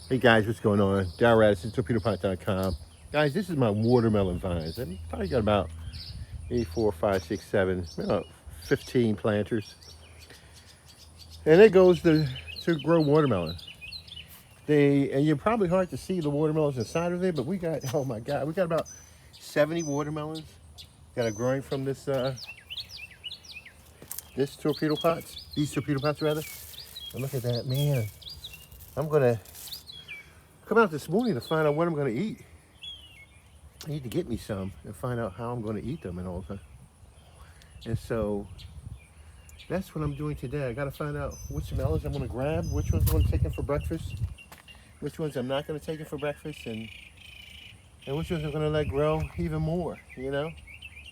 Hey guys, what's going on? Darryl Radisson, torpedopot.com. Guys, this is my watermelon vines. I probably got about 8, 4, 5, 6, 7, about 15 planters. And it goes to grow watermelon. And you're probably hard to see the watermelons inside of there, but we got, oh my God, we got about 70 watermelons that are growing from these torpedo pots rather. And look at that, man. I'm gonna come out this morning to find out what I'm gonna eat. I need to get me some and find out how I'm going to eat them and all that. And so that's what I'm doing today. I got to find out which melons I'm going to grab, which ones I'm going to take in for breakfast, which ones I'm not going to take in for breakfast, and which ones I'm going to let grow even more, you know?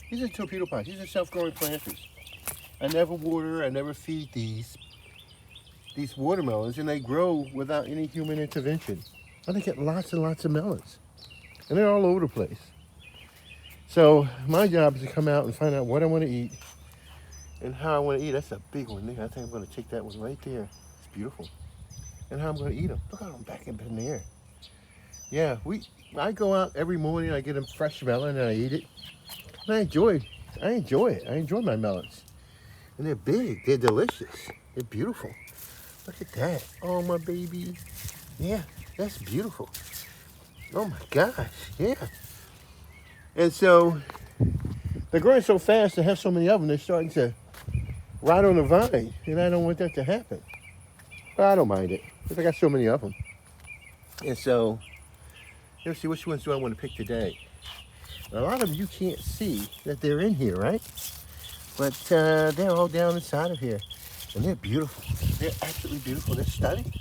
These are torpedo pots. These are self-growing planters. I never water, I never feed these watermelons, and they grow without any human intervention. And they get lots and lots of melons. And they're all over the place. So my job is to come out and find out what I want to eat and how I want to eat. That's a big one there. I think I'm going to take that one right there. It's beautiful. And how I'm going to eat them. Look at them back up in there. Yeah, I go out every morning. I get a fresh melon and I eat it. And I enjoy it. I enjoy my melons. And they're big. They're delicious. They're beautiful. Look at that. Oh, my baby. Yeah, that's beautiful. Oh my gosh, yeah. And so they're growing so fast, they have so many of them, they're starting to rot on the vine. And I don't want that to happen. But I don't mind it, because I got so many of them. And so, let's see, which ones do I want to pick today? A lot of them you can't see that they're in here, right? But they're all down inside of here. And they're beautiful. They're absolutely beautiful. They're stunning.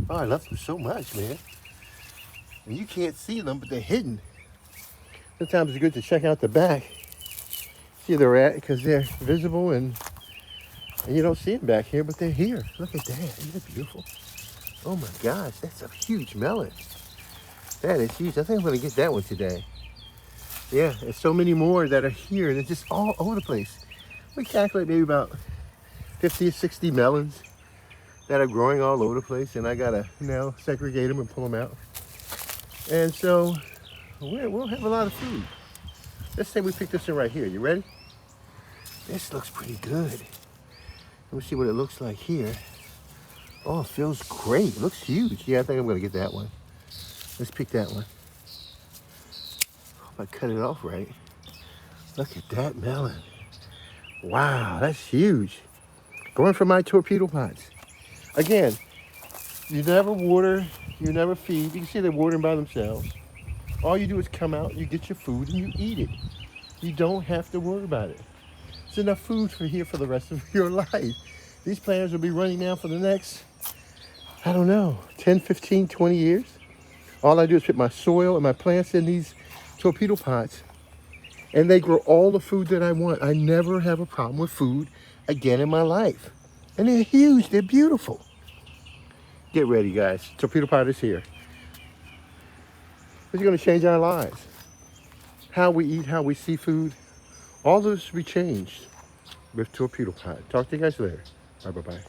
Oh, I love them so much, man. And you can't see them, but they're hidden. Sometimes it's good to check out the back, see where they're at, because they're visible and you don't see them back here, but they're here. Look at that. Isn't that beautiful? Oh my gosh, that's a huge melon. That is huge. I think I'm going to get that one today. Yeah, there's so many more that are here. They're just all over the place. We calculate maybe about 50 or 60 melons that are growing all over the place, and I got to now segregate them and pull them out. And so we'll have a lot of food. Let's say we pick this one right here. You ready? This looks pretty good. Let me see what it looks like here. Oh, it feels great. It looks huge. Yeah, I think I'm going to get that one. Let's pick that one. Hope I cut it off right. Look at that melon. Wow, that's huge. Going for my torpedo pots. Again, you never water, you never feed. You can see they're watering by themselves. All you do is come out, you get your food, and you eat it. You don't have to worry about it. It's enough food for the rest of your life. These plants will be running now for the next, I don't know, 10, 15, 20 years. All I do is put my soil and my plants in these torpedo pots, and they grow all the food that I want. I never have a problem with food again in my life. And they're huge, they're beautiful. Get ready, guys. Torpedo pot is here. It's going to change our lives. How we eat, how we see food, all those will be changed with torpedo pot. Talk to you guys later. Bye-bye.